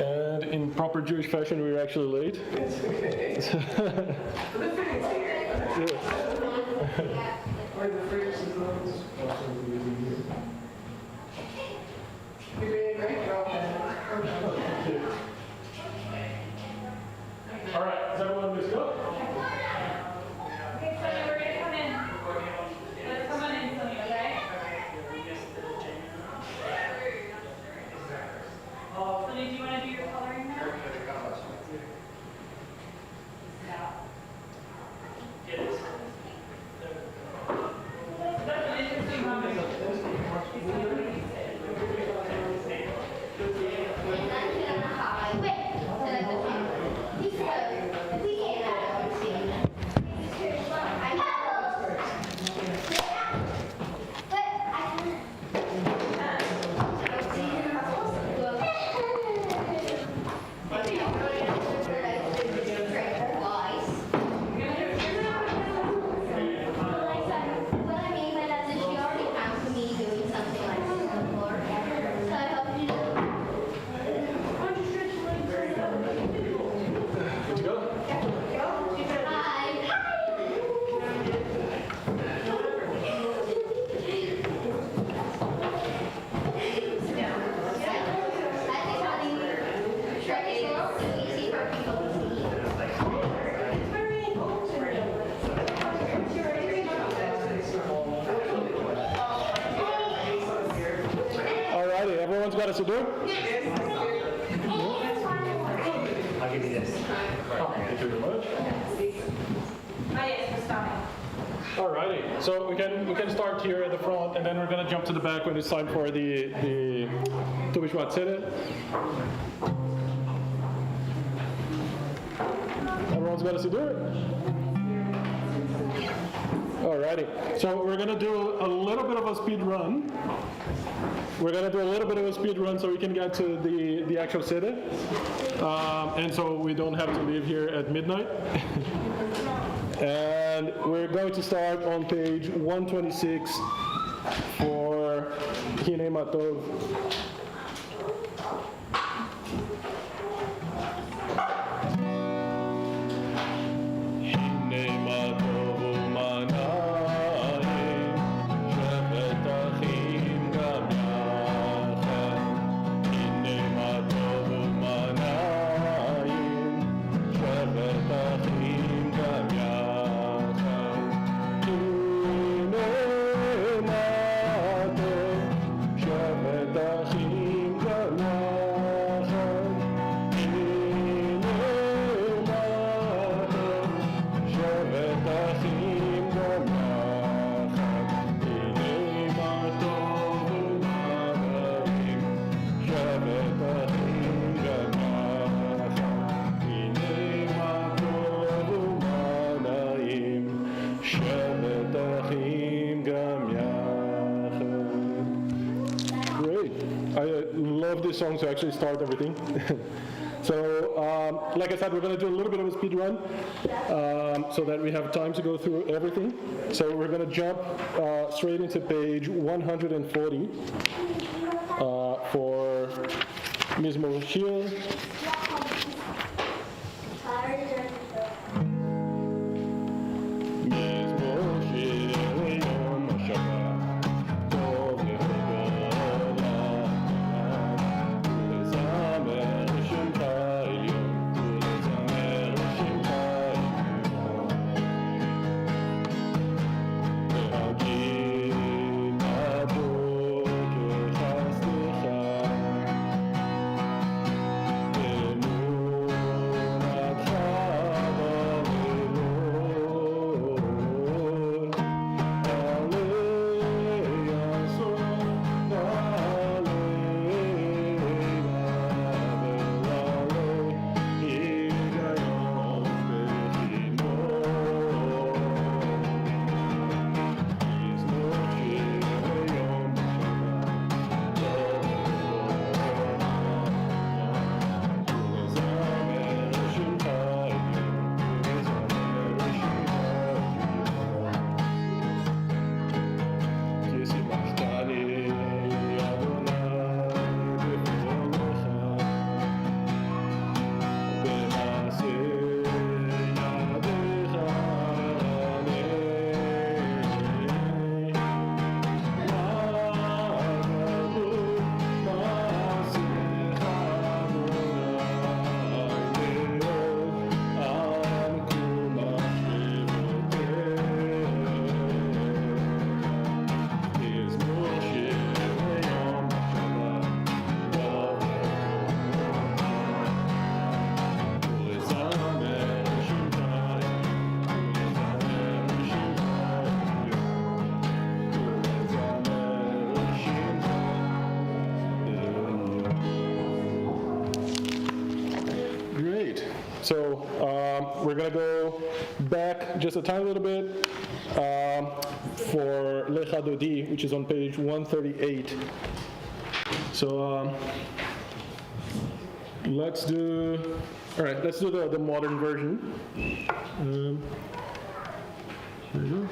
And in proper Jewish fashion, we were actually late. It's okay. The fittings here. Or the fridge is those. You're doing a great job, All right, is everyone ready to go? Okay, Sonny, we're gonna come in. Let's come on in, Sonny, okay? Sonny, do you want to do your coloring now? That's an interesting conversation. Everyone's got us to do? I'll give you this. Thank you very much. Oh, yes, we're stopping. Alrighty, so we can start here at the front, and then we're gonna jump to the back when it's time for the Tu B'Shvat Seder. Everyone's got us to do it? Alrighty, so we're gonna do a little bit of a speed run. We're going to do a little bit of a speed run so we can get to the actual Seder. And so we don't have to leave here at midnight. And we're going to start on page 126 for Hinei Ma Tov. This song to actually start everything. So, like I said, we're going to do a little bit of a speed run so that we have time to go through everything. So we're going to jump straight into page 140 for Mizmor Shir. So we're going to go back just a tiny little bit for Lecha Dodi, which is on page 138. So let's do the modern version. There you go.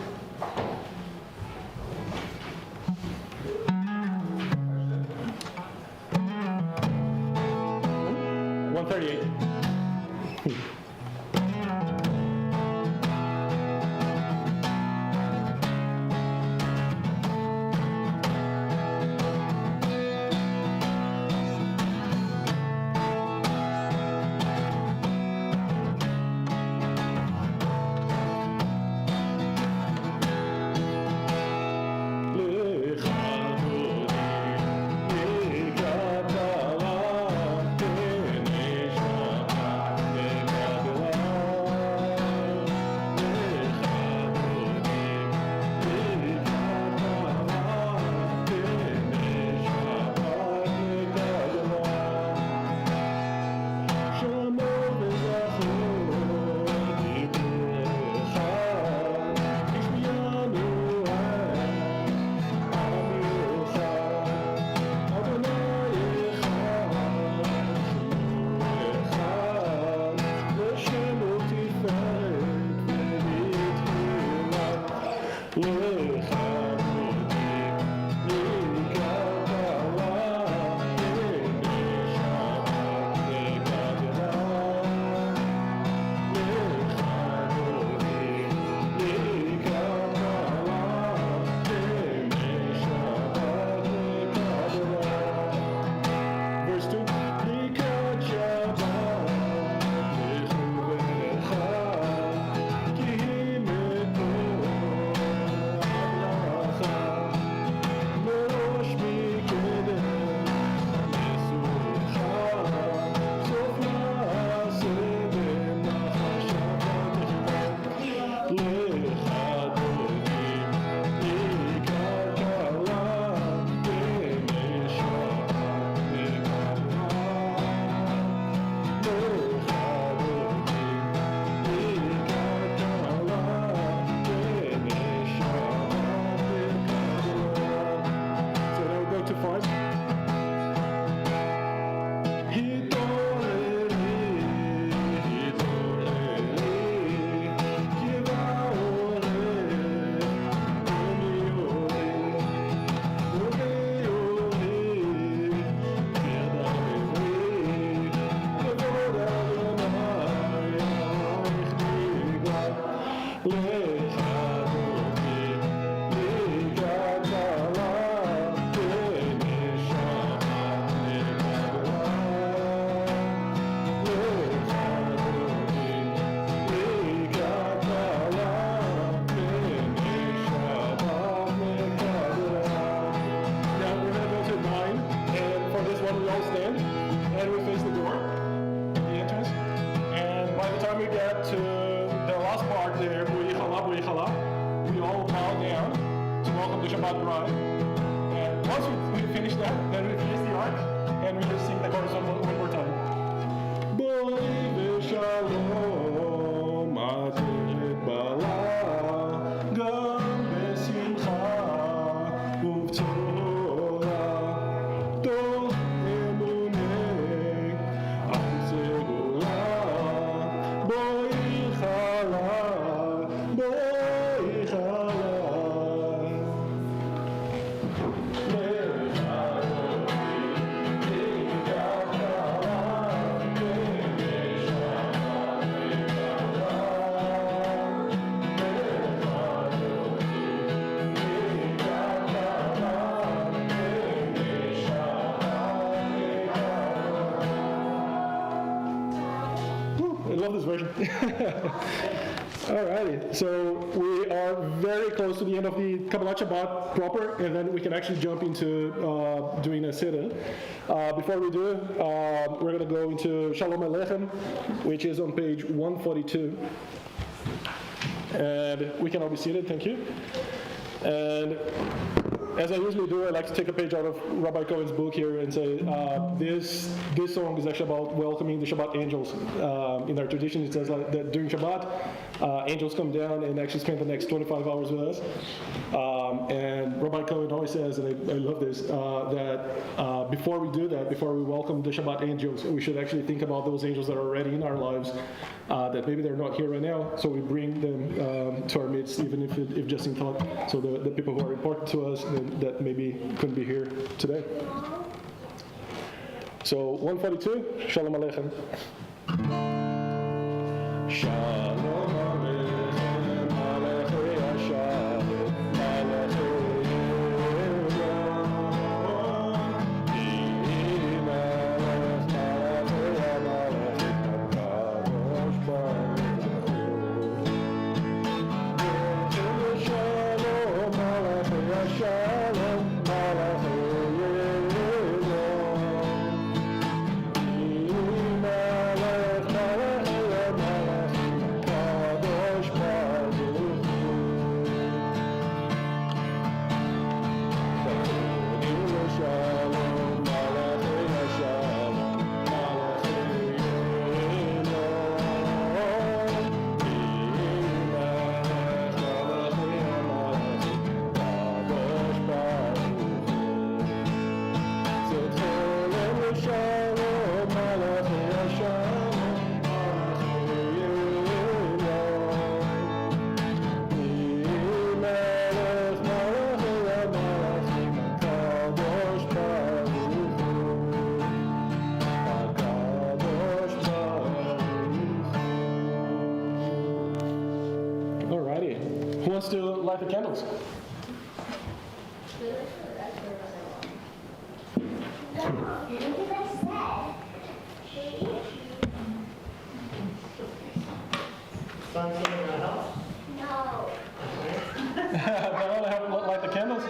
Alrighty, so we are very close to the end of the Kabbalat Shabbat proper, and then we can actually jump into doing a siddur. Before we do, we're going to go into Shalom Aleichem, which is on page 142. And we can all be seated, thank you. And as I usually do, I like to take a page out of Rabbi Cohen's book here and say, this song is actually about welcoming the Shabbat angels. In our tradition, it says like that during Shabbat, angels come down and actually spend the next 25 hours with us. And Rabbi Cohen always says, and I love this, that before we do that, before we welcome the Shabbat angels, we should actually think about those angels that are already in our lives, that maybe they're not here right now, so we bring them to our midst, even if just in thought. So the people who are important to us that maybe couldn't be here today. So 142, Shalom Aleichem. Shalom Aleichem, Aleichem Yashalom, Aleichem Who wants to light the candles? Don't want to light the candles?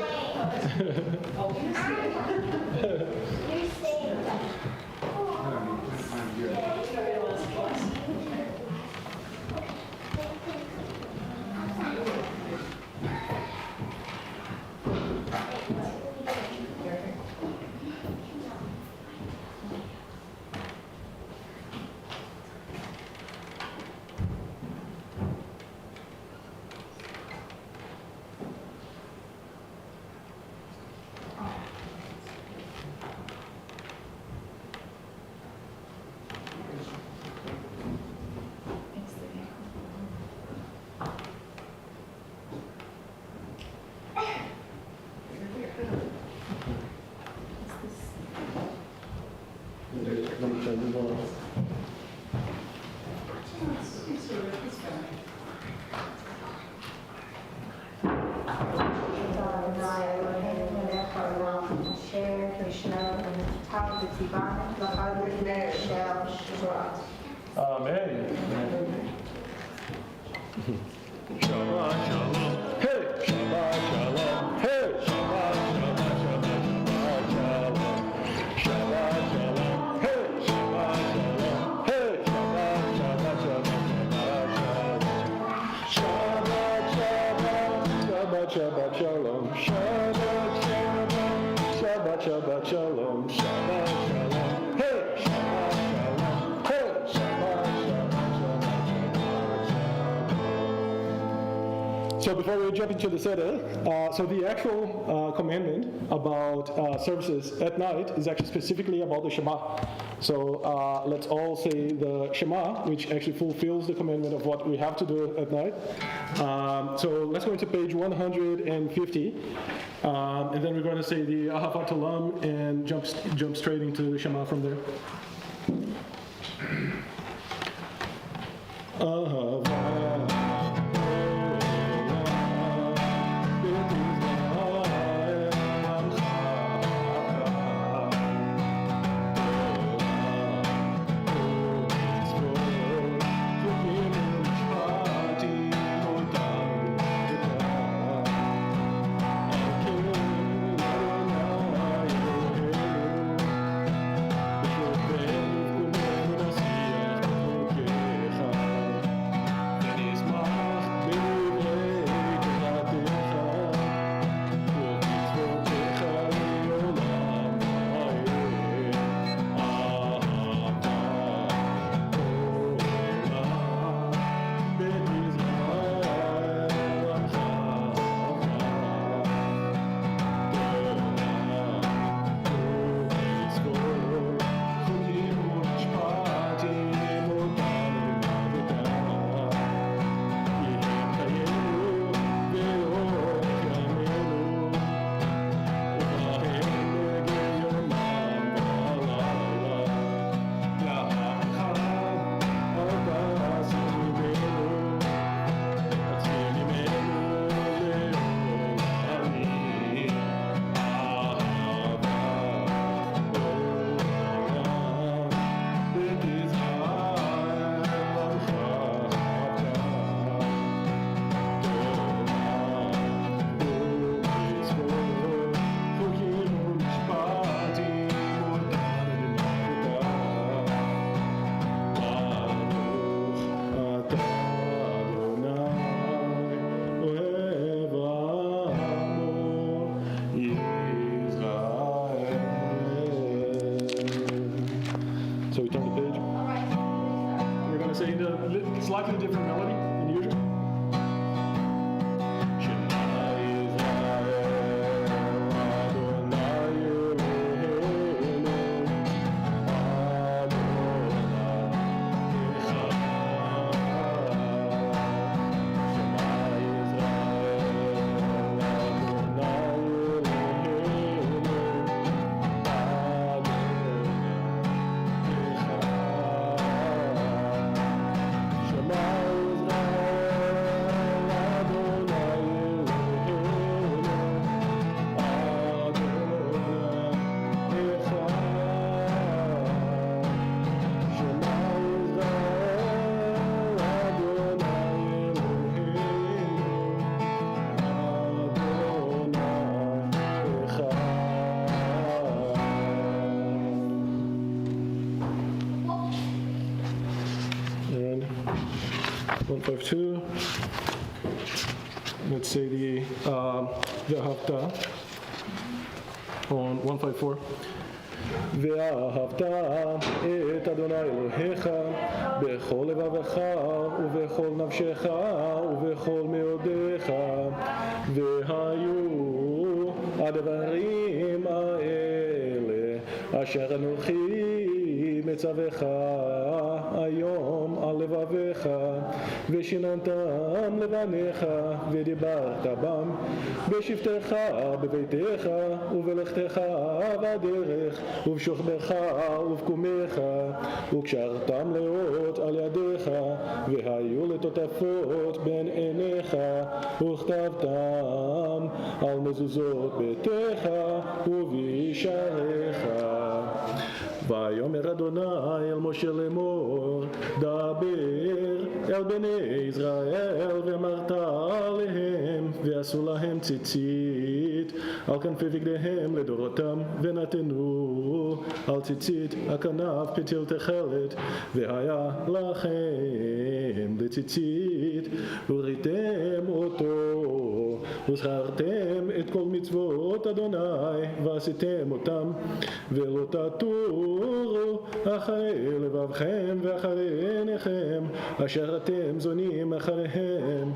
Amen. Shabbat shalom. Hey, Shabbat shalom. Hey, Shabbat shalom. Shabbat shalom. Hey, Shabbat shalom. Hey, Shabbat shalom. Shabbat shalom. Shabbat shalom. Shabbat shabbat shalom. Shabbat shalom. Hey, Shabbat shalom. Hey, Shabbat shalom. So before we jump into the Seder, so the actual commandment about services at night is actually specifically about the Shema. So let's all say the Shema, which actually fulfills the commandment of what we have to do at night. So let's go into page 150, and then we're going to say the Ahavat Olam and jump straight into the Shema from there. Ahavat. Then slightly different melody than usual. And 152. Let's say the Hafta on 154. ואהבת את אדוני אלוהיך בכל לבבך ובכל נפשך ובכל מאודיך, והיו הדברים האלה אשר אנוכי מצווך היום על לבביך, ושיננתם לבניך ודיברת בם בשבתך בביתך ובלכתך בדרך ובשוכבך ובקומך, וקשרתם לאות על ידיך, והיו לטוטפות בין עיניך, וכתבתם על מזוזות ביתך ובישעריך. ויאמר אדוני אל משה לאמור, דבר אל בני ישראל ואמרת עליהם, ועשו להם ציצית על כנפי בגדיהם לדורותם, ונתנו על ציצית הכנף פתיל תכלת, והיה לכם לציצית, וריתם אותו, וזכרתם את כל מצוות אדוני ועשיתם אותם, ולא תטורו אחרי לבבכם ואחרי עיניכם אשר אתם זונים אחריהם,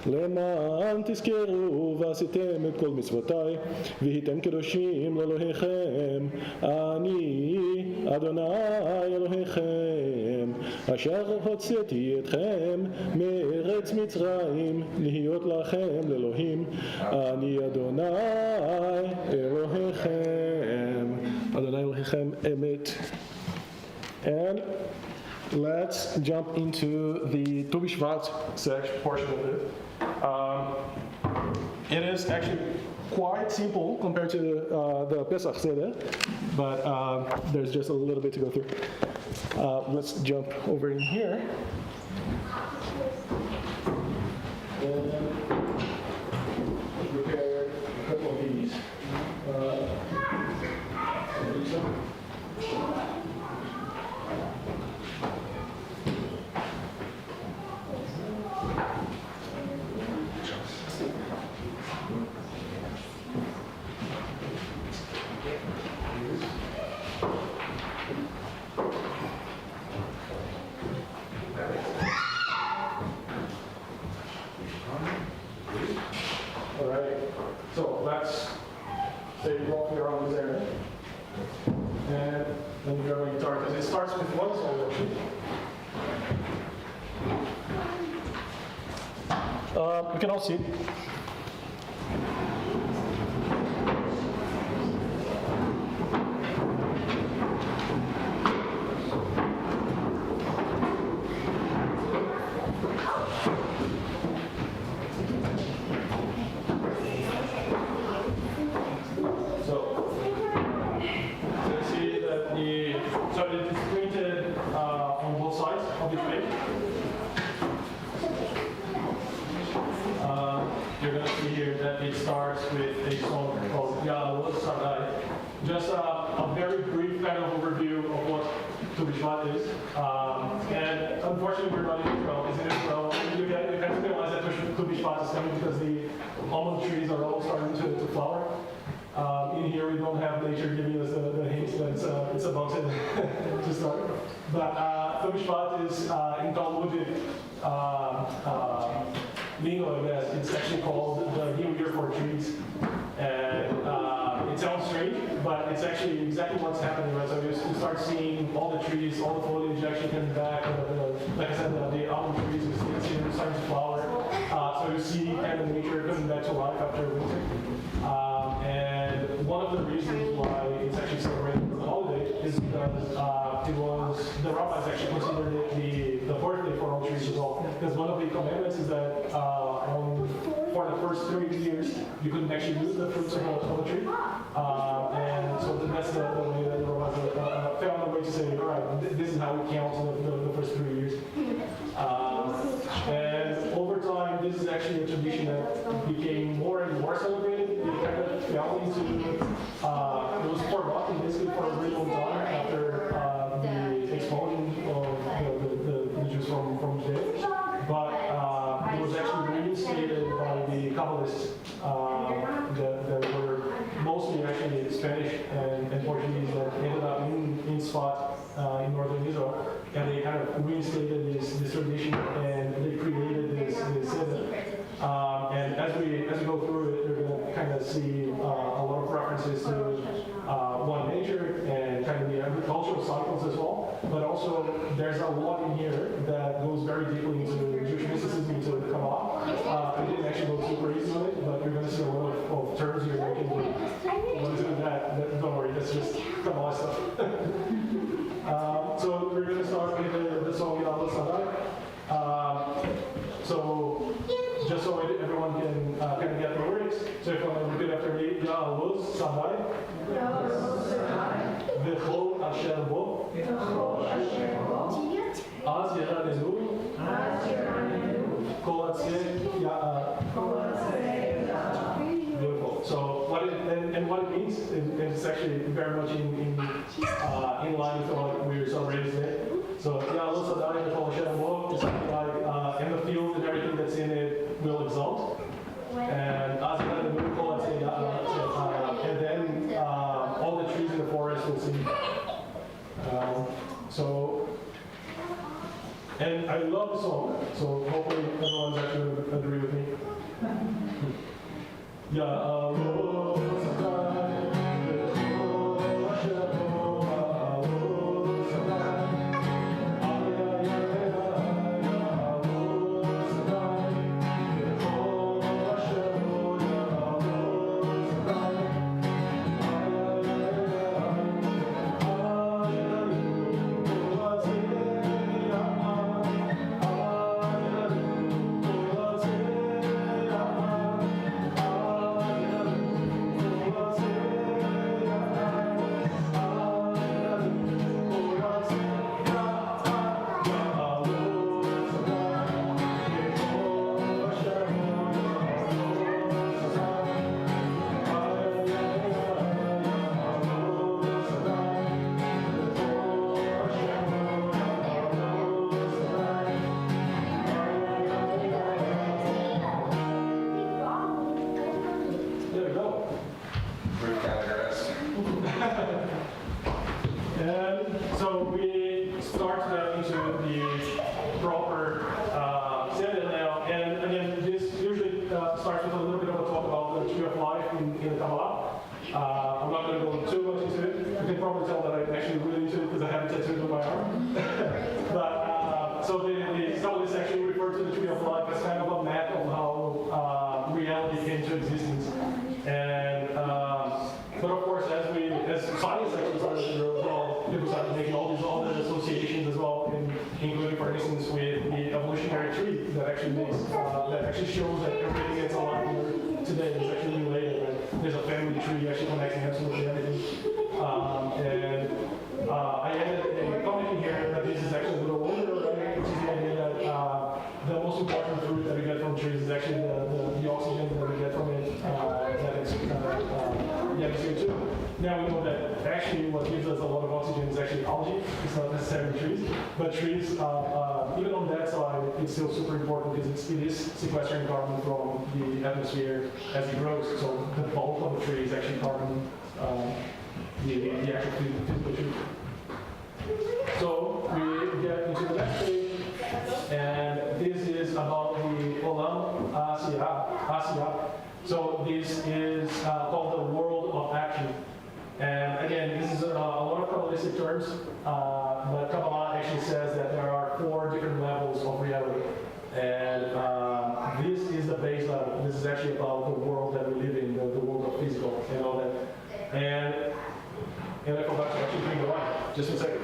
למען תזכרו ועשיתם את כל מצוותיי והייתם קדושים לאלוהיכם, אני אדוני אלוהיכם אשר הוצאתי אתכם מארץ מצרים להיות לכם לאלוהים, אני אדוני אלוהיכם. Adonai Elohechem Emet. And let's jump into the Tu B'Shvat section portion of it. It is actually quite simple compared to the Pesach Seder, but there's just a little bit to go through. Let's jump over in here. And prepare a couple of these. All right, so let's say walking around this area. And then you grab my guitar, because it starts with one solo. We can all see. So it is printed on both sides of the page. You're going to see here that it starts with a song called BOvS Sadai. Just a very brief kind of overview of what Tu B'Shvat is. And unfortunately, we're not in Israel. It's in Israel. You have to realize that Tu B'Shvat is coming because the almond trees are all starting to flower. In here, we don't have nature giving us the hints that it's about to start. But Tu B'Shvat is in Talmudic lingo, I guess. It's actually called the New Year for Trees. And it sounds strange, but it's actually exactly what's happening, right? So you start seeing all the trees, all the foliage actually coming back. Like I said, the almond trees, you see them starting to flower. So you see kind of nature coming back to life after winter. And one of the reasons why it's actually celebrated as a holiday is because the rabbis actually considered it the birthday for all trees as well. Because one of the commandments is that for the first 3 years, you couldn't actually use the fruits of a tree. And so that's the way that the rabbis found a way to say, all right, this is how we count the first 3 years. And over time, this is actually a tradition that became more and more celebrated. It kind of fell into, it was forgotten basically for a really long time after the expulsion of the Jews from Judea. But it was actually reinstated by the Kabbalists that were mostly actually Spanish and Portuguese that ended up in Shevat in northern Israel. And they kind of reinstated this tradition and they created this Seder. And as we go through it, you're going to kind of see a lot of references to one nature and kind of the agricultural cycles as well. But also, there's a lot in here that goes very deeply into Jewish mysticism, into Kabbalah. I didn't actually go super easy on it, but you're going to see a lot of terms here that can be, what is it with that? Don't worry, that's just Kabbalah stuff. So we're going to start with the song Yallo Sadai. So just so everyone can kind of get the lyrics. So if you want to repeat after me, Yallo Sadai. V'chol asher bo. Az yiradenu. Kol atzeh ya'ar. Beautiful. So what it means, it's actually very much in line with what we were celebrating today. So Yallo Sadai v'chol asher bo is something like in the field and everything that's in it will exalt. And Az yiradenu kol atzeh ya'ar. And then all the trees in the forest will sing. And I love the song, so hopefully everyone's actually going to agree with me. And so we start into the proper Seder now. And again, this usually starts with a little bit of a talk about the tree of life in the Kabbalah. I'm not going to go too much into it. You can probably tell that I'm actually really into it because I have it tattooed on my arm. But so the Kabbalists actually refer to the tree of life as kind of a map of how reality came to existence. And but of course, as science actually started to grow as well, people started making all these other associations as well, including, for instance, with the evolutionary tree that actually shows that everything that's alive here today is actually related. Right? There's a family tree actually connecting absolutely everything. I added a comment in here that this is actually a little older, right? Which is the idea that the most important fruit that we get from trees is actually the oxygen that we get from it, that it's CO2. Now we know that actually what gives us a lot of oxygen is actually algae. It's not necessarily trees, but trees, even on that side, it's still super important because it is sequestering carbon from the atmosphere as it grows. So the bulk of the tree is actually carbon, the actual physical tree. So we get into the next page, and this Kabbalah actually says that there are 4 different levels of reality. And this is the base level. This is actually about the world that we live in, the world of physical and all that. And I forgot to actually bring the wine. Just a second.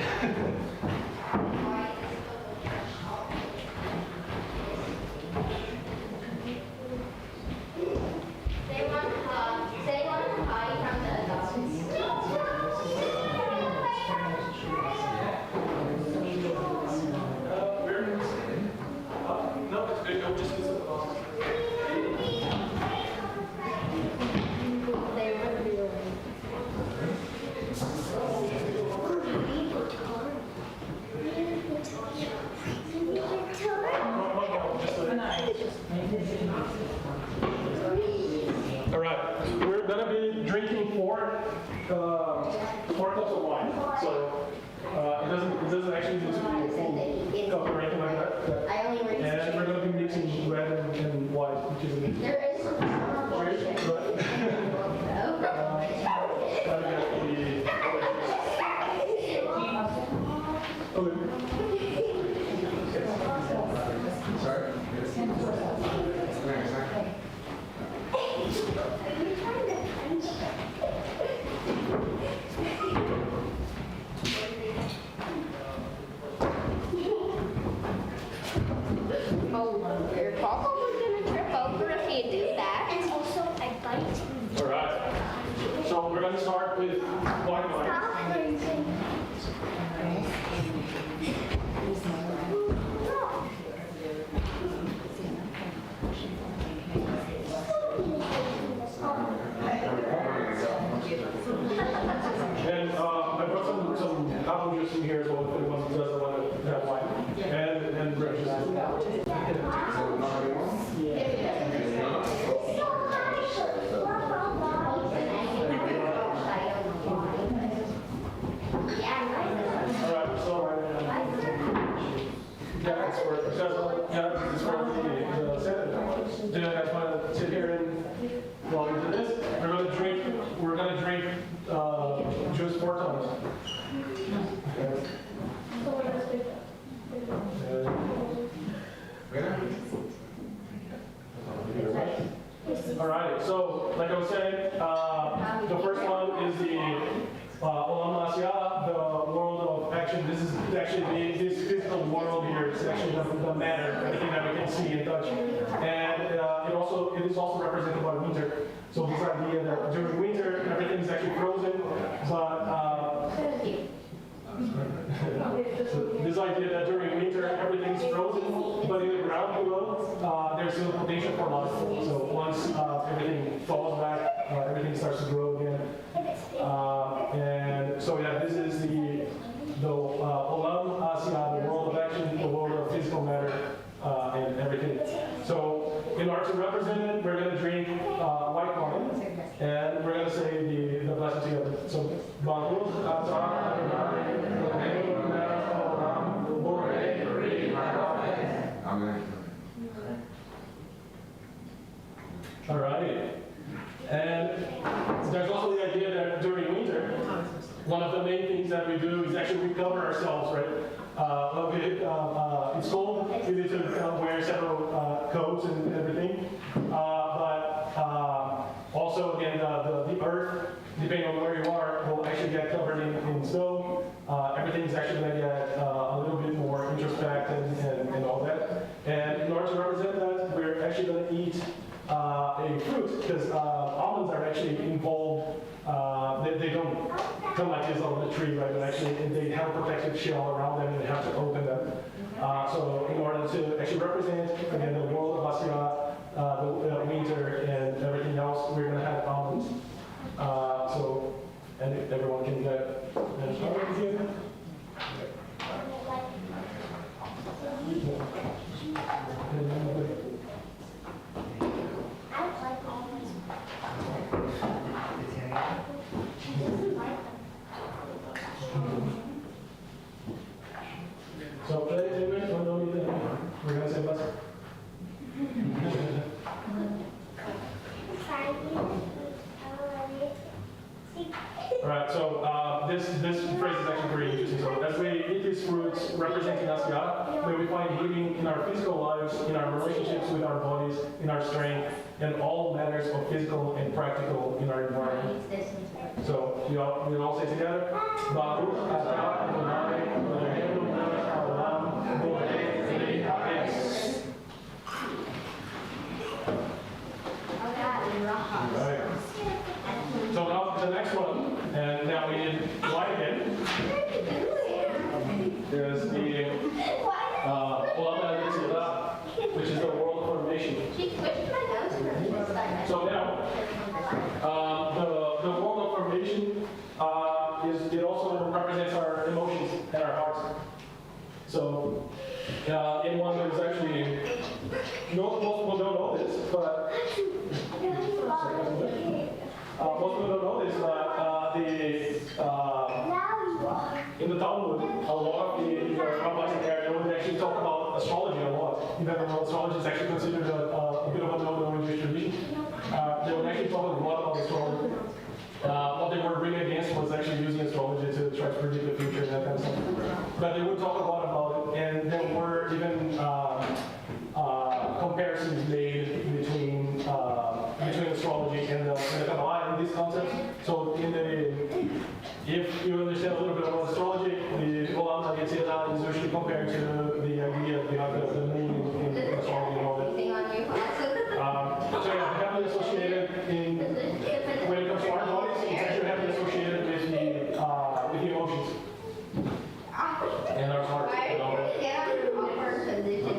No, it's good. No, just all right, we're gonna be drinking 4 cups of wine. So it doesn't actually need to be a full cup or anything like that. And we're gonna be mixing red and white, which is a bit. There is some Sorry? Your papa was gonna trip over if you do that. And also a bite. All right. So we're gonna start with white wine. And I brought some apple juice in here as well if anyone doesn't want to have wine. And grape juice. All right, so that's for the set. Do you guys want to sit here and while we do this? We're gonna drink juice 4 times. All right, so like I was saying, the first one is the Olam Asya, the world of action. This is actually this physical world here. It's actually the matter, everything that we can see and touch. And it is also represented by winter. So this idea that during winter everything is actually frozen, but so this idea that during winter everything's frozen, but in the ground below there's still potential for life. So once everything falls back, everything starts to grow again. And so yeah, this is the Olam Asya, the world of action, the world of physical matter, and everything. So in order to represent it, we're going to drink white wine, and we're going to say the blessing together. So Baruch atah Adonai Eloheinu melech haolam borei b'ri ha'olam. Amen. All right. And there's also the idea that during winter, one of the main things that we do is actually we cover ourselves, right? It's cold, we need to wear several coats and everything. But also, again, the earth, depending on where you are, will actually get covered in snow. Everything's actually going to get a little bit more introspect and all that. And in order to represent that, we're actually going to eat a fruit, because almonds are actually involved, they don't come like this on the tree, right? But actually they have a protective shell around them and they have to open them. So in order to actually represent, again, the world of Asya, the winter and everything else, we're going to have almonds. And if everyone can get here. So, we're going to say blessing. All right, so this phrase is actually very interesting. So as we eat this fruit, olives representing us, God. May we find healing in our physical lives, in our relationships with our bodies, in our strength, and all matters of physical and practical in our environment. So we all say together, Baruch atah Adonai Eloheinu melech haolam borei b'nei ha'etz. Right. So now the next one, and now we need light again, is the Olam HaYetzirah, which is the world of formation. So now, the world of formation it also represents our emotions and our hearts. So in one there's actually, most people don't know this, but in the Talmud, a lot of the rabbis in there, they would actually talk about astrology a lot. Even though astrology is actually considered a bit of a no-no in Jewish tradition, they would actually talk a lot about astrology. What they were really against was actually using astrology to try to predict the future and that kind of stuff. But they would talk a lot about it, and there were even comparisons made between astrology and the Kabbalah and these concepts. So if you understand a little bit about astrology, the Olam HaYetzirah is usually compared to the idea behind the moon in astrology and all that. So yeah, heavily associated when it comes to our bodies, it's actually heavily associated with the emotions and our hearts and all that.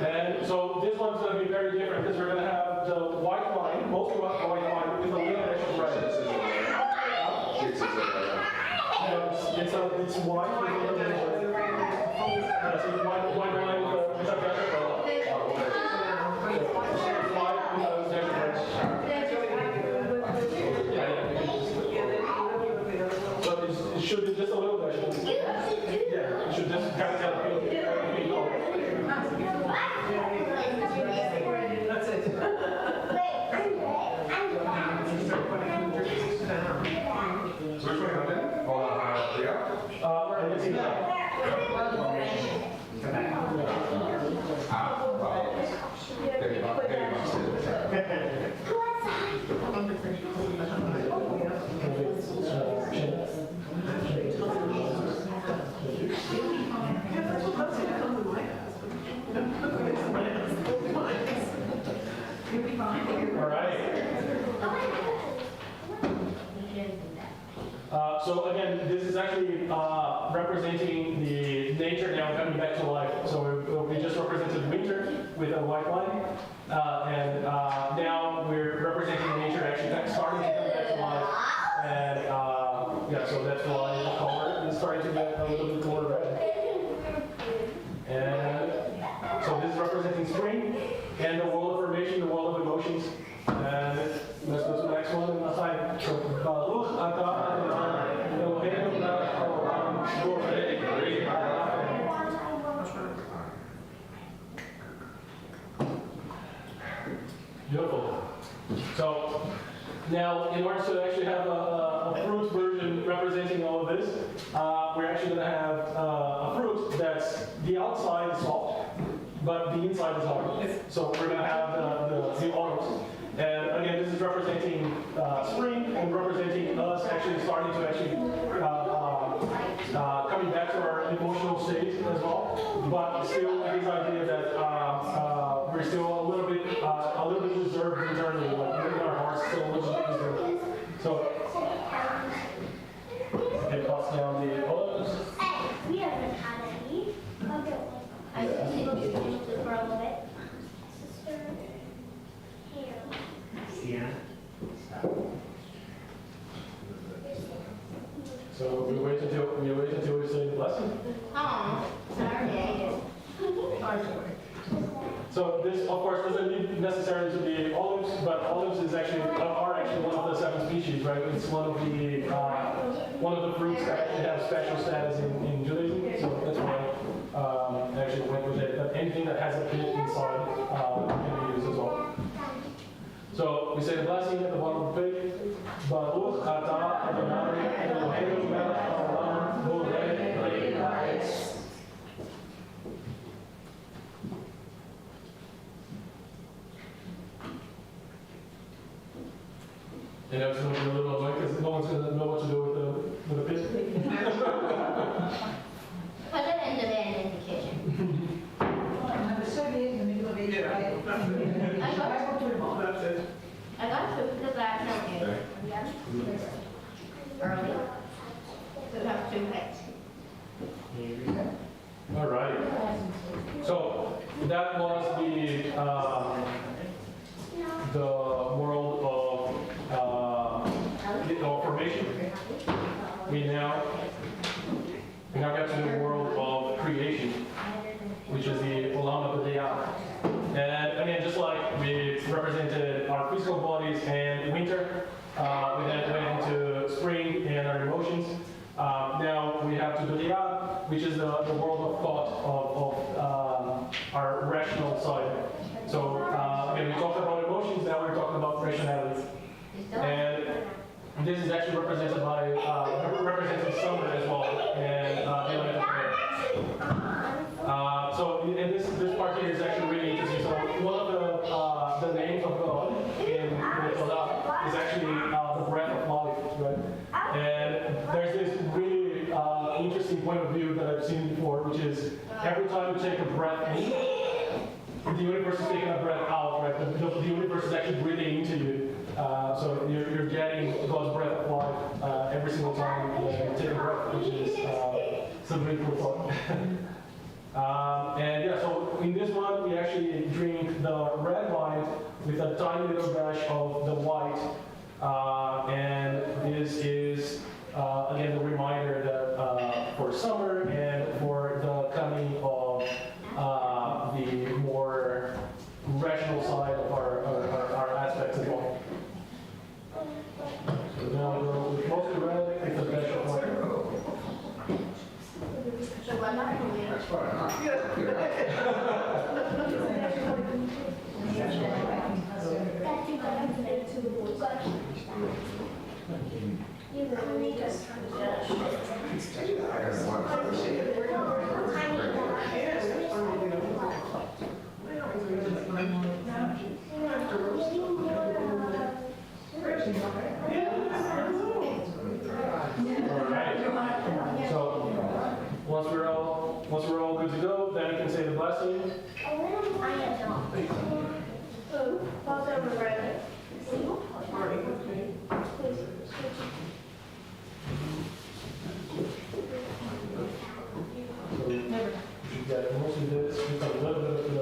And so this one's going to be very different because we're going to have the white wine, mostly white wine with a little bit of red. It's white with a little bit of red. So it's white wine with a dash of red. So it should be just a little dash. Yeah, it should just kind of help you. That's it. So again, this is actually representing the nature now coming back to life. So we just represented winter with a white line, and now we're representing nature actually starting to come back to life. And yeah, so that's why the color is starting to get a little bit more red. And so this is representing spring and the world of formation, the world of emotions. And let's go to the next one. So Baruch atah Adonai Eloheinu melech haolam borei b'nei ha'etz. Beautiful. So now, in order to actually have a fruit version representing all of this, we're actually going to have a fruit that's the outside is soft, but the inside is hard. So we're going to have the olives. And again, this is representing spring and representing us actually starting to actually coming back to our emotional state as well, but still with this idea that we're still a little bit reserved internally, like in our hearts still a little bit reserved. So it cuts down the olives. We haven't had any. I just need to do it for a little bit. Sister, here. Sienna. So we wait until we say the blessing. Oh, sorry. So this, of course, doesn't need necessarily to be olives, but olives is actually are actually one of the 7 species, right? It's one of the fruits that actually have special status in Judaism. So that's why I actually went with it. But anything that has a pit inside can be used as well. So we say the blessing at the bottom of the page. Baruch atah Adonai Eloheinu melech haolam borei b'nei ha'etz. And that's going to be a little annoying because no one's going to know what to do with the pit. Put it in the van in the kitchen. I got food because I have early. So we have 2 plates. All right. So that was the world of formation. We now get to the world of creation, which is the Olam Abadiyah. And again, just like we represented our physical bodies and winter, we then went into spring and our emotions. Now we have to B'diyah, which is the world of thought of our rational side. So again, we talked about emotions, now we're talking about rationality. And this is actually represented by representing summer as well, and the element of air. So and this part here is actually really interesting. So one of the names of God in the Torah is actually the breath of life, right? And there's this really interesting point of view that I've seen before, which is every time you take a breath in, the universe is taking a breath out, right? The universe is actually breathing into you. So you're getting God's breath of life every single time you take a breath, which is some really cool thought. And yeah, so in this one, we actually drink the red wine with a tiny little dash of the white. And this is, again, the reminder that for summer and for the coming of the more rational side of our aspects as well. So now we go with mostly red with the dash of white. So what not for me? So once we're all good to go, then you can say the blessing. So you should get mostly this, with a little bit of the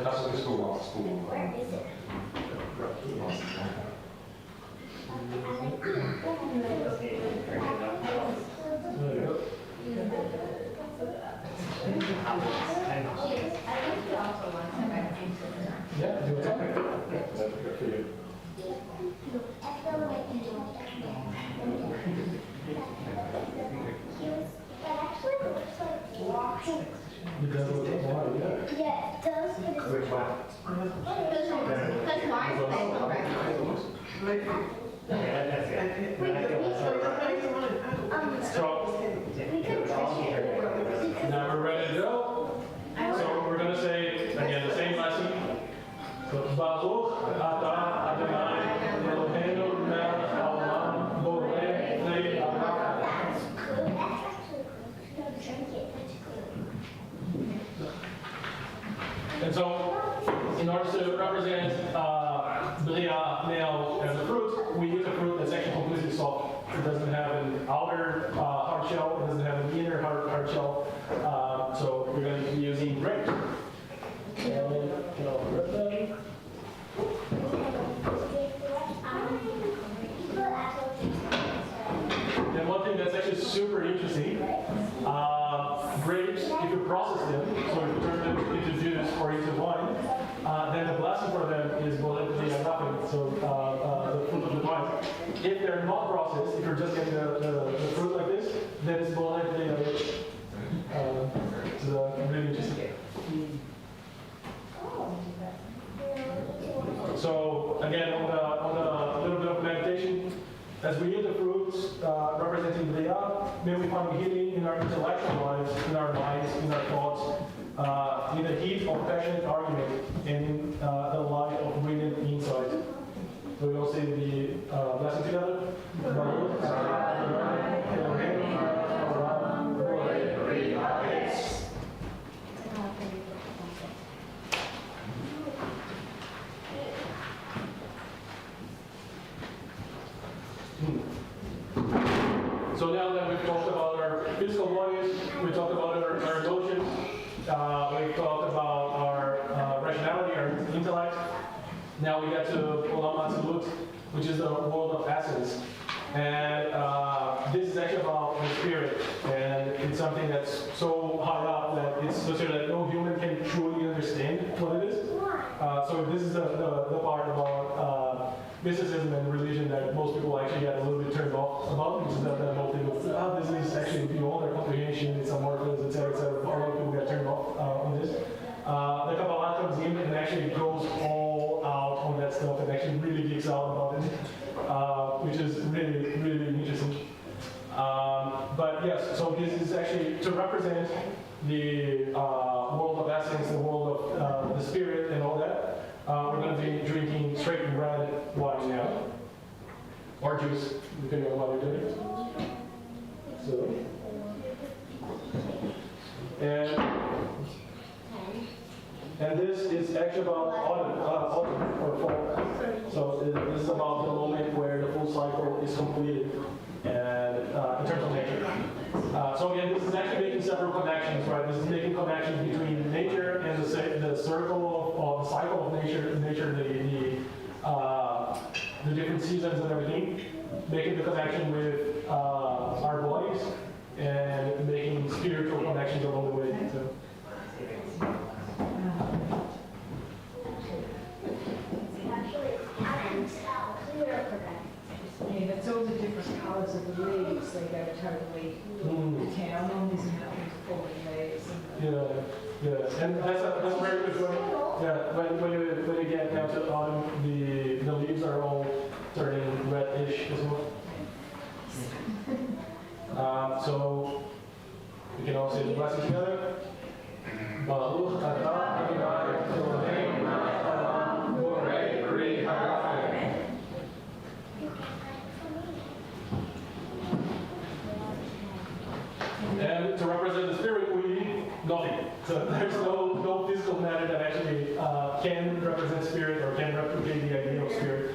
That's what the school wants. Where is it? There you go. Yeah, do it. That's good for you. It does look like water, yeah. Yeah, it does. Which one? Because mine's paper, right? Yeah, that's it. So now we're ready to go. So we're going to say again the same lesson. So Baruch atah Adonai Eloheinu melech haolam borei pnei ha'olam. That's good. That's actually good. Drink it. It's good. And so, in order to represent B'diyah now as a fruit, we use a fruit that's actually completely soft. It doesn't have an outer hard shell. It doesn't have an inner hard shell. So we're going to be using grapes. And one thing that's actually super interesting, grapes, if you process them, so if you turn them into juice or into wine, then the blessing for them is nothing, so the fruit of the vine. If they're not processed, if you're just getting the fruit like this, then it's really interesting. So again, on the little bit of meditation, as we eat the fruits representing B'diyah, may we find healing in our intellectual lives, in our minds, in our thoughts, in the heat of passionate argument, and in the light of brilliant insight. So we all say the blessing together. So now that we've talked about our physical bodies, we talked about our emotions, we talked about our rationality, our intellect. Now we get to Olam Atzilut, which is the world of essence. And this is actually about the spirit. And it's something that's so high up that it's so that no human can truly understand what it is. So this is the part about mysticism and religion that most people actually get a little bit turned off about, which is that whole thing of, this is actually beyond their comprehension, it's amorphous, etc., etc. A lot of people get turned off on this. The Kabbalah comes in and actually goes all out on that stuff and actually really geeks out about it, which is really, really interesting. But yes, so this is actually to represent the world of essence, the world of the spirit and all that. We're going to be drinking straight red wine now, or juice, depending on what you're doing. So, and this is actually about autumn or fall. So this is about the moment where the full cycle is completed, and in terms of nature. So again, this is actually making several connections, right? This is making connections between nature and the circle of the cycle of nature, the different seasons and everything, making the connection with our bodies and making spiritual connections along the way. So. And it's all the different colours of the leaves, they go totally to town on these mountains falling leaves. Yeah, and that's a very good point. Yeah, when you get down to autumn, the leaves are all turning reddish as well. So we can all say the blessing together. Baruch atah Adonai Eloheinu melech haolam borei bri hagafen. And to represent the spirit, we need nothing. So there's no physical matter that actually can represent spirit or can replicate the idea of spirit.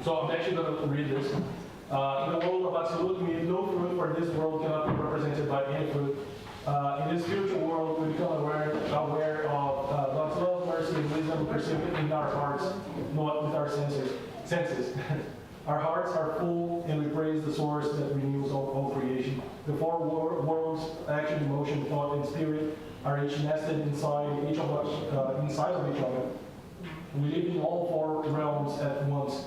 So I'm actually going to read this. In the world of Atzilut, no fruit for this world cannot be represented by any fruit. In this spiritual world, we become aware of God's love, mercy, and wisdom perceived in our hearts, not with our senses. Our hearts are full, and we praise the source that renews all creation. The four worlds, action, emotion, thought, and spirit, are each nested inside each of us, inside of each other. We live in all four realms at once.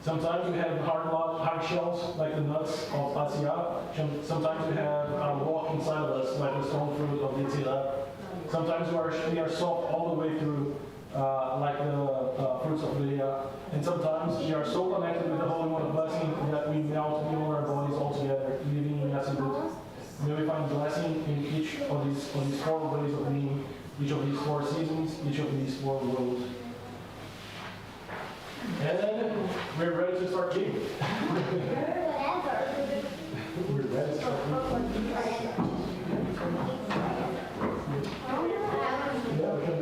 Sometimes we have hard shells, like the nuts of Asiyah. Sometimes we have a rock inside of us, like the stone fruit of Yitzhak. Sometimes we are soft all the way through, like the fruits of Leah. And sometimes we are so connected with the Holy One of Blessing that we melt beyond our bodies altogether, living in Atzilut. May we find blessing in each of these four ways of being, each of these four seasons, each of these four worlds. And we're ready to start eating. Whatever. We're ready to start eating. Yeah, we can,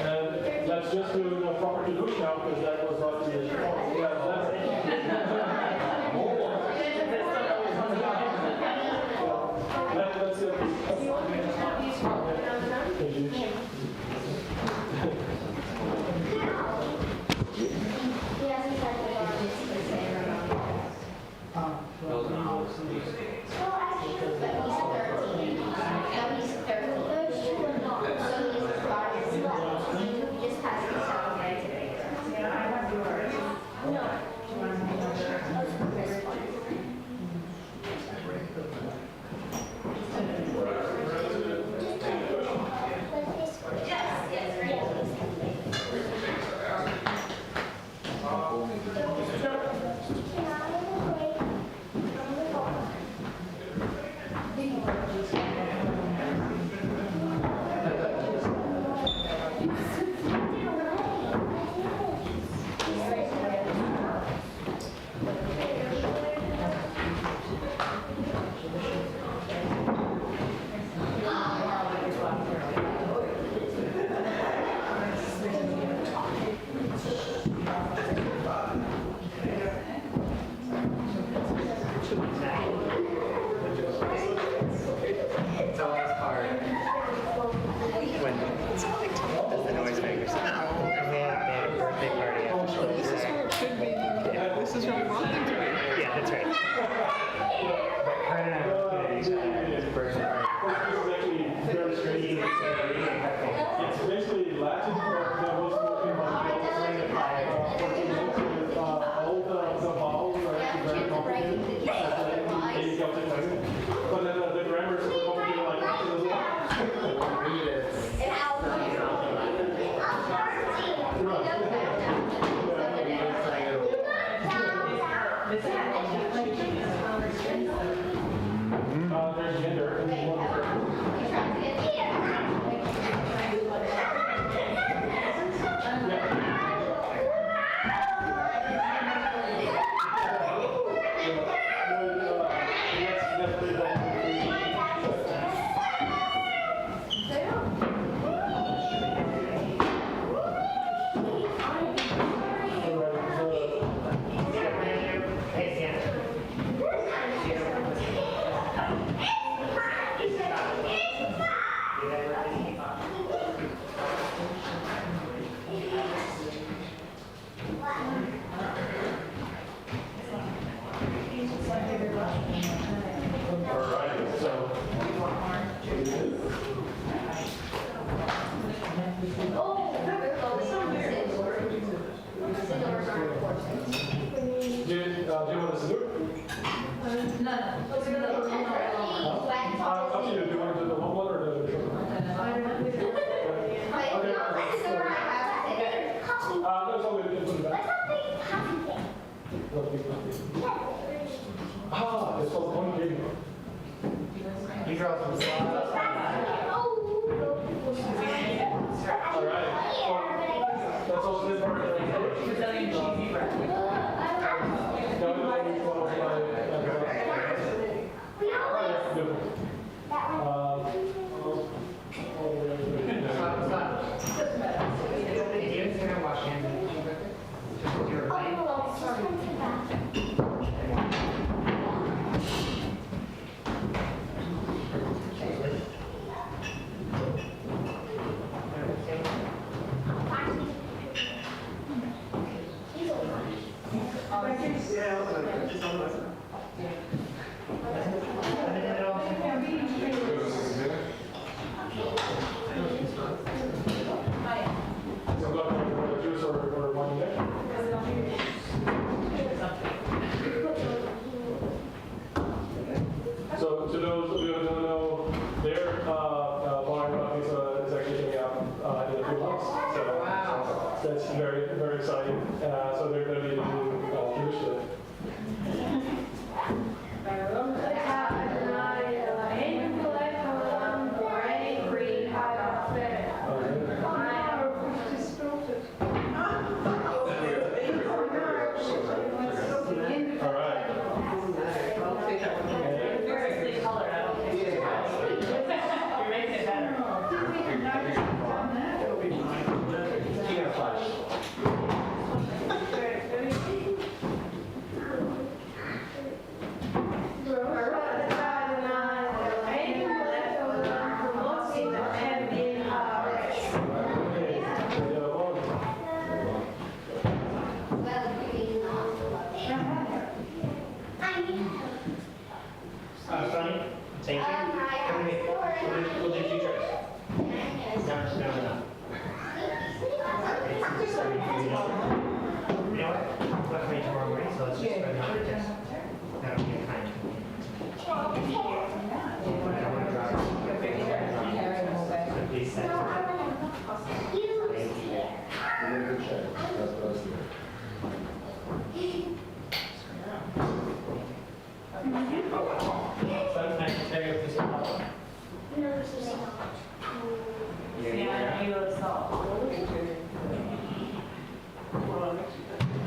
and let's just do the proper delusion now, because that was not the That's right. But Karen and I were looking at each other first. This is actually very strange. It's basically Latin, but there was working on all the vowels are actually very complicated. But then the grammar is super complicated like Latin as well. There's gender. And there's one do you want to salute? Up to you. Do you want to do the long one or the short one? No, it's all good. You can put it back. What big puppy? Ah, it's called one big one. These are all from Slav. All right. Well, that's also this part of the Brazilian cheesy bread. So to those of you who don't know, their bar is actually coming out in a few months. So that's very, very exciting. So they're going to be doing Jewish food. Sonny, thank you. We'll do two trips. No. You know what? I'm going to meet tomorrow morning, so let's just spread it out. That'll be a kind. Please set.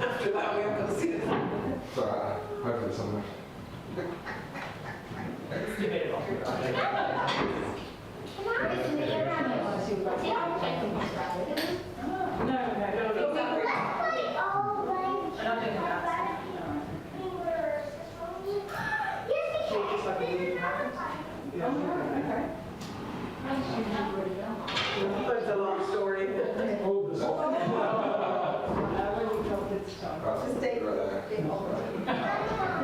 After that, we have to see this. Sorry, hopefully somewhere. It's debatable. That's a long story. Oh, this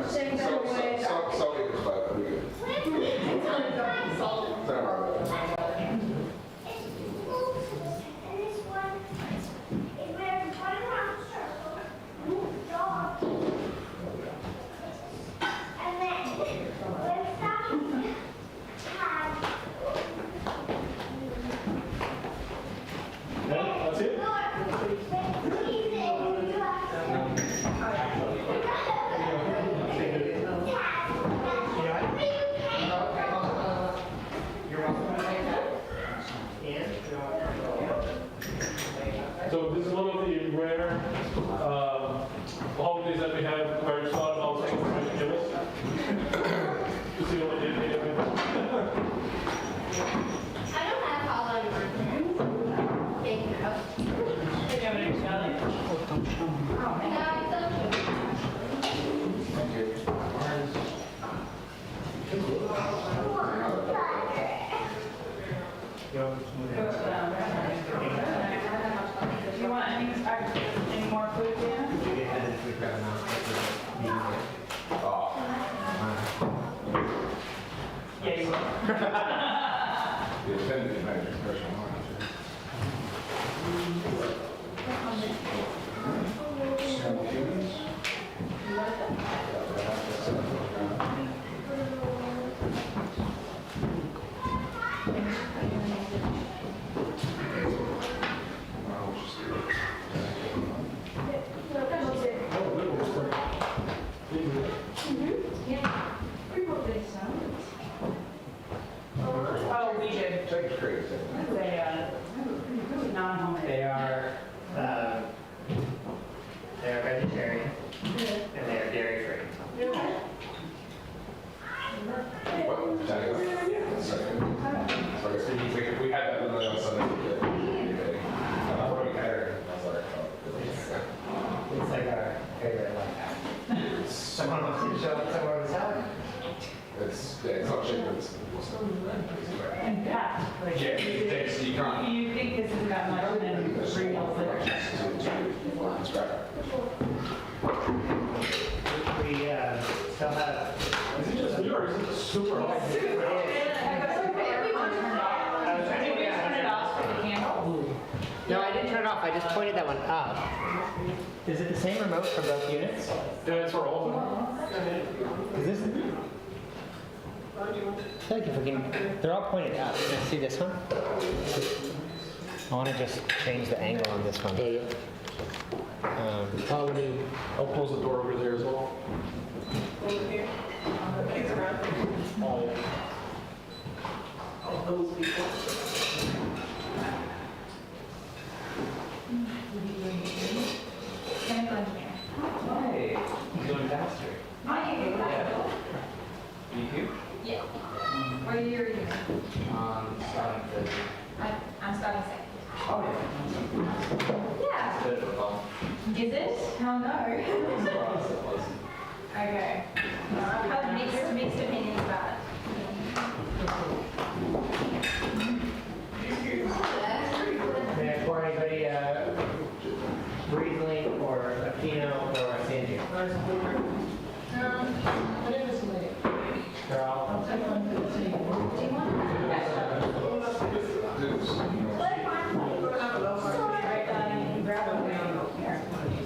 Just take. difficulties that we have where it's not about things trying to give us. To see what we did here. I don't have collar in my hands. Big enough. No, it's Do you want any more food, Dan? Yeah, you will. The attendant made an impression on Oh, we did. Take great. They, non-homemade. They are vegetarian and they are dairy free. What? Second. Sorry, so we had that literally on Sunday. I thought we had her. I was like, oh. It's like our favorite like someone wants you to show up somewhere with salad. It's not cheap, but it's And packed. Like, yeah, you can't. you think this has got much than 3 meals later. It's crap. We still have. Is it just me or is it super hot? I was trying to Turn it off for the candle. No, I didn't turn it off. I just pointed that one up. Is it the same remote for both units? Yeah, it's for all of them. Is this? I feel like if we can, they're all pointed up. Can I see this one? I want to just change the angle on this one. Yeah. I'll close the door over there as well. Over here. Kids around. All those people. Hey, you're doing faster. You? Yeah. What year are you in? Starting to. I'm starting second. Oh, Yeah. yeah. Is it? Oh no. Okay. I've had mixed opinions about it. For anybody, Riesling or a Pinot or a Sandy? They're all.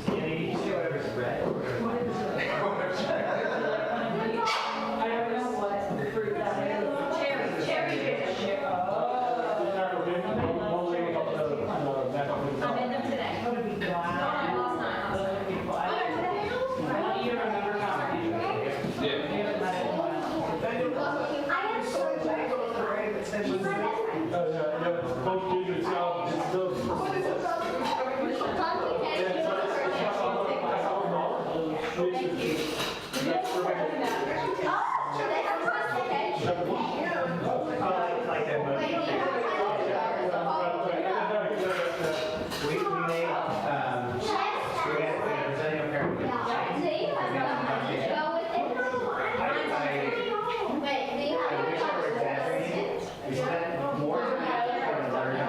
You see whatever's red. I don't know what fruit that is. Cherry fish. I'm in them today. What a big No, glass. last night. Those are beautiful. I want you to remember how to do it. We haven't had it in a while. I am so glad. She's my best friend. Yeah, it's both kids, it's those. Like that, but we made, we had Brazilian American. I wish I were exaggerating. We spent more time than learning.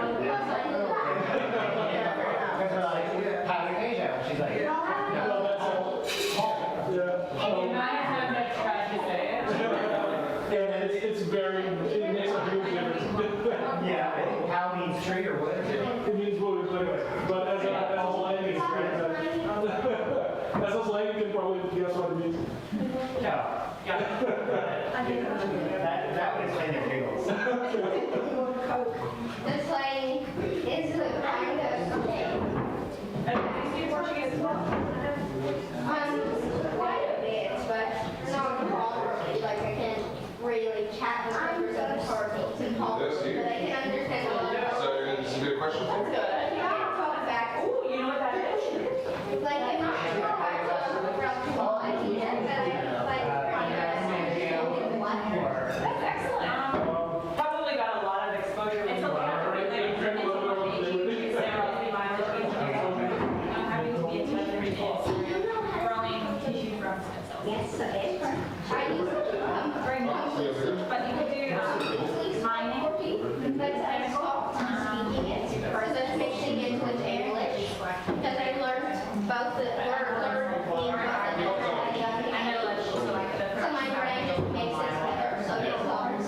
Because we're like, how do you Asia? She's like, no. You might have next tried to say it. And it's very, it makes a huge difference. Yeah, I think cow means tree or what is it? It means wood, but as a slang, it's as a slang, you can probably guess what it means. No. That would explain their giggles. The slang is the kind of And do you speak Portuguese as well? quite a bit, but not properly. Like I can really chat with members of the party to talk, but I can understand a lot of So it's a good question. I can talk back. Ooh, you know what that is? Like I'm not sure how to Yes, okay. Are you Very much. But you could do mining. But I stopped speaking it first and mixing it with English because I learned both the learn me and I know like so like the so my brain just makes it better. So it's all anyone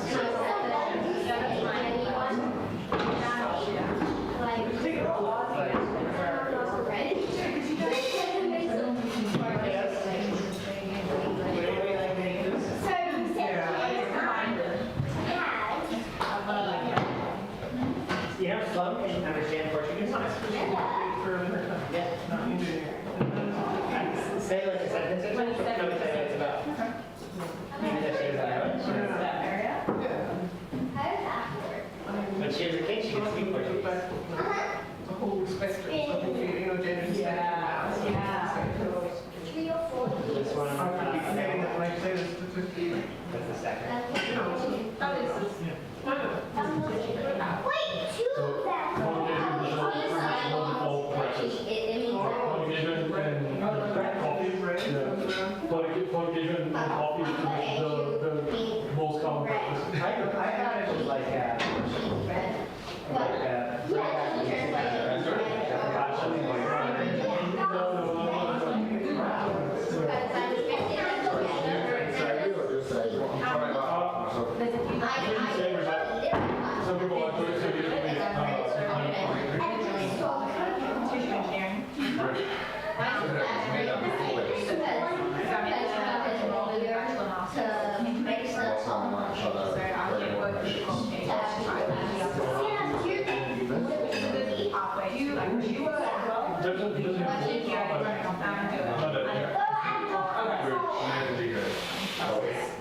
like You know, Sloan can understand Portuguese. Yeah. Say like a sentence or something. No, say what it's about. Maybe that she doesn't know it. When she was a kid, she could speak Portuguese. The whole spectrum, you know, gender spectrum. This one, I keep saying that when I say this statistic. that's the second. Wait, two of them. Qualification and coffee is the most common practice. I thought it was like Some people like to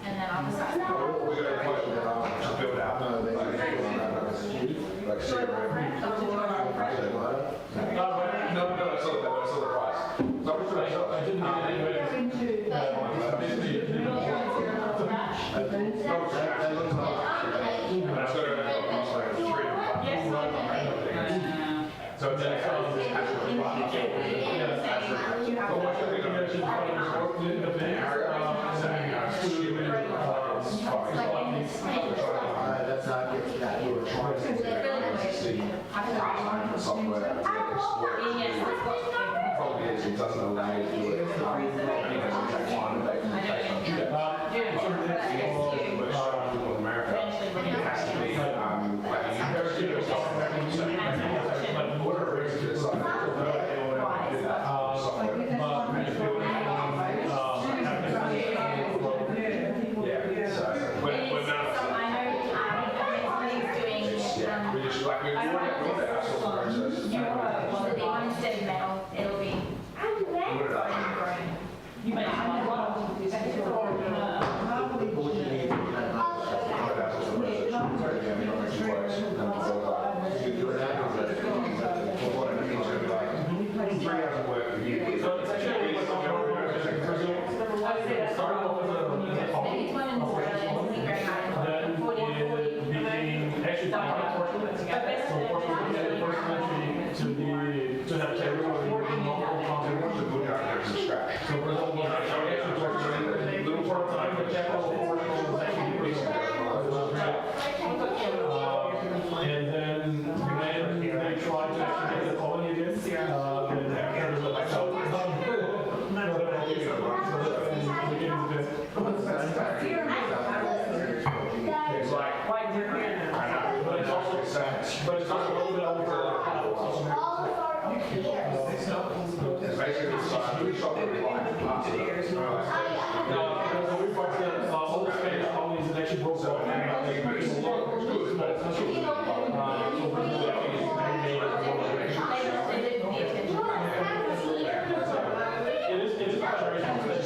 And then I'll decide. We're going to build out. Like, see around. No, I saw the price. So I'm sure I didn't get it anyway. So it's like, That's not getting that. We were trying to software. Probably is, it doesn't allow you to do it. America, it has to be,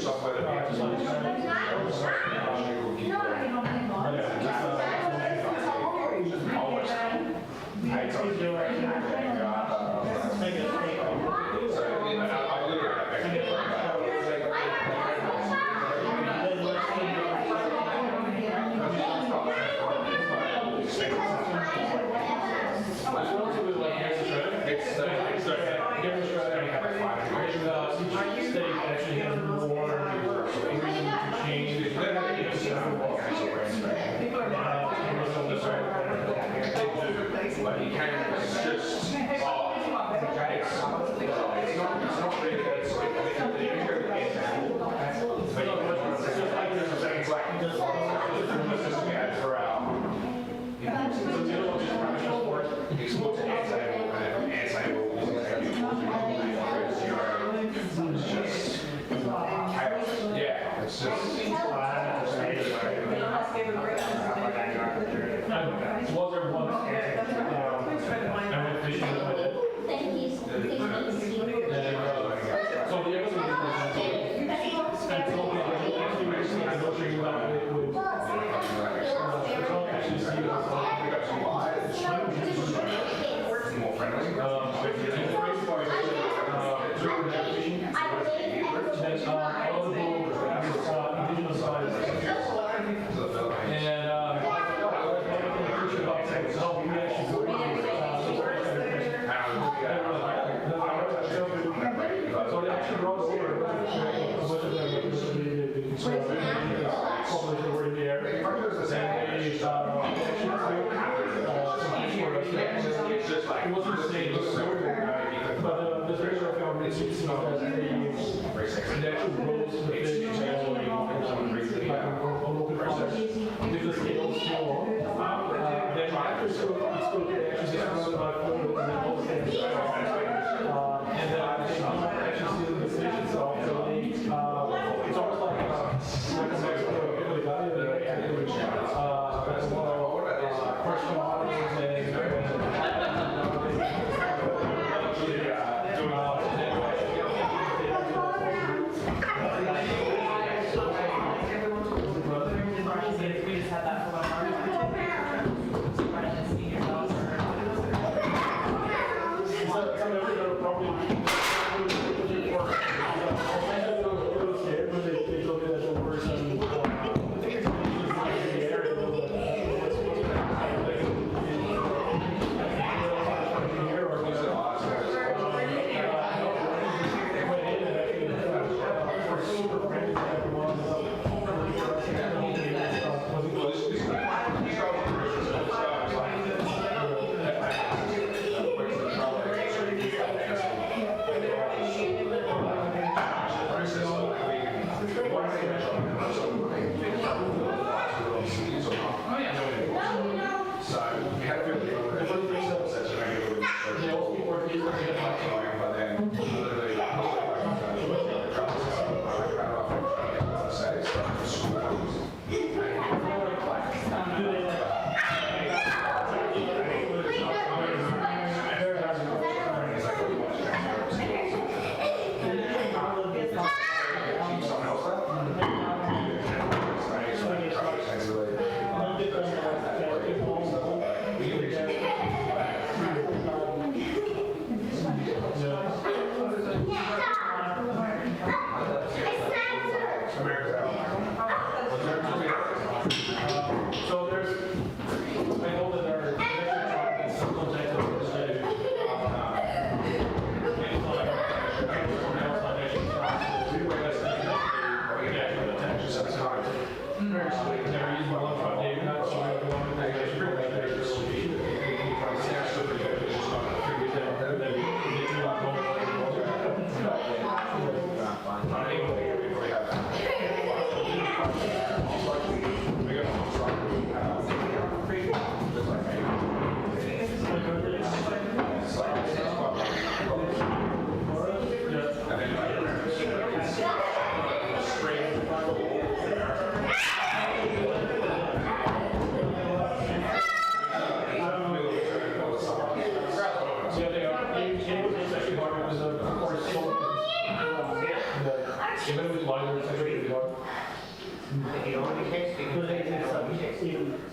software It's just. I was there once, I went fishing with my dad. Thank you. And, so the episode is and so we actually recently negotiating about it with actually see it as More friendly. the crazy part is during that fishing, then all of the indigenous sides. And so we actually go so they actually brought us over a bunch of them population were in the area. And they actually took some fish for us. It wasn't the same, but the regular government seems that they actually rose the fish and local farmers did the scales small. Then after school, they actually just run about 4 minutes and then all the things. And then they actually see the fish itself. So they, it's almost like a Mexico Italy value. That's a lot of fresh commodities and We just had that for one of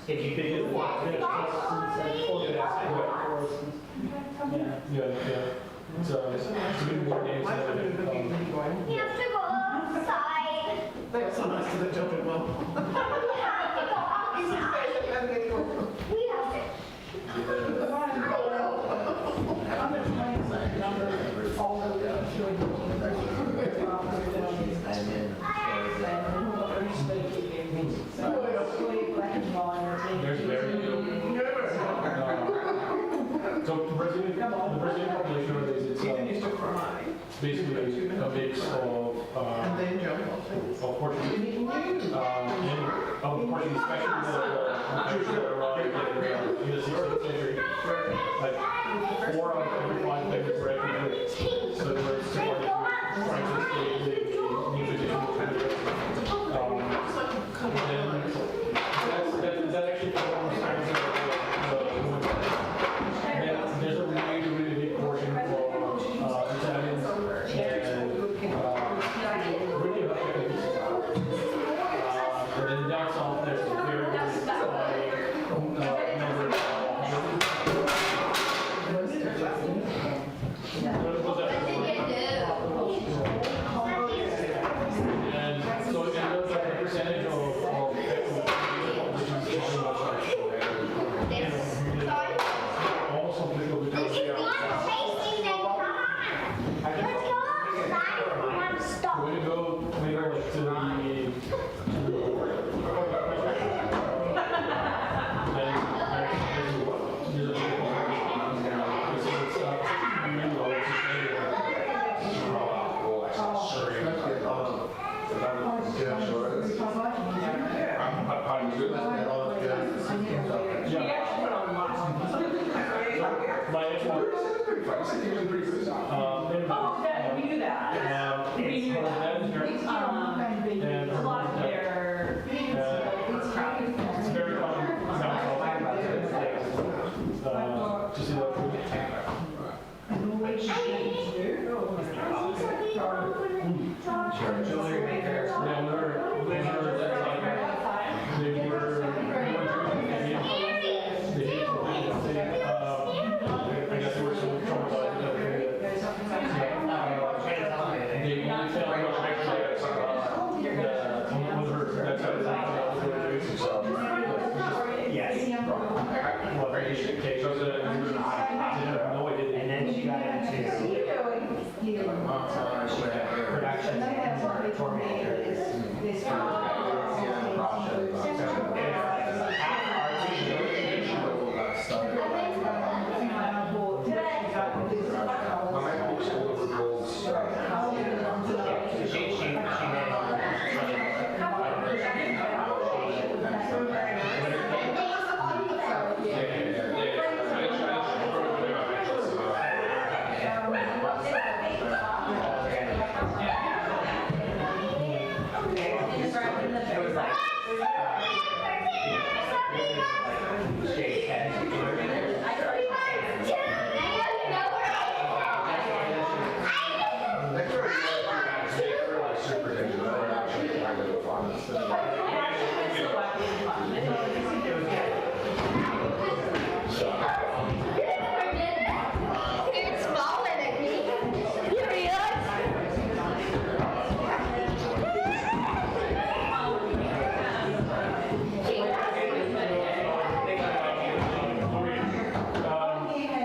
If you could do it's a good more games than You have to go outside. That's so nice to the children, Mom. We have to go outside. We have to. there's very so the Brazilian population nowadays, it's basically a mix of Portuguese, and of Portuguese, especially the Jews that arrived in the 16th century. Like 4 out of every 5 families were refugees. So they were Sephardic, Francis, the new tradition. She actually put on lots. My next one. Oh, that, we knew that. We knew that. And A lot of their, it's very common. To see that. Jewelry makers. I guess they were so traumatized that they only found Yes. And then she got into production and tour makers. It's smaller than me. You realize?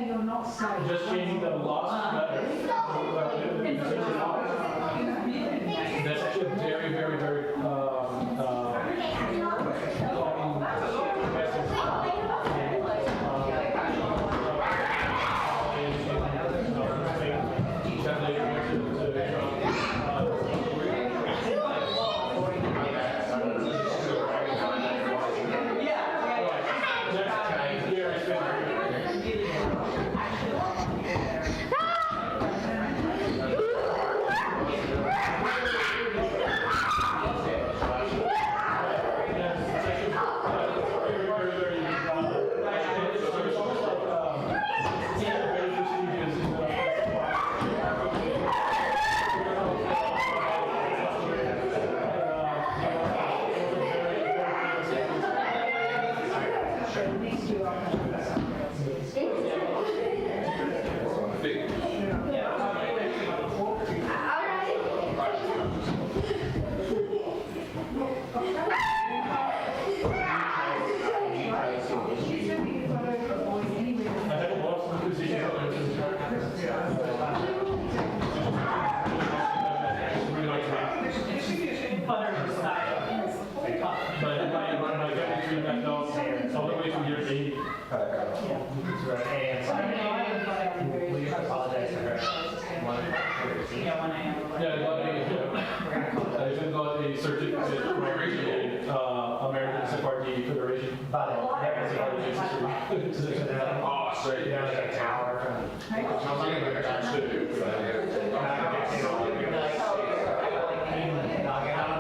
You're not safe. Just changing the lost letter. That's actually a very, very, very common message. Certificate from American Sephardi Federation. But Oh, straight down like a tower. yeah.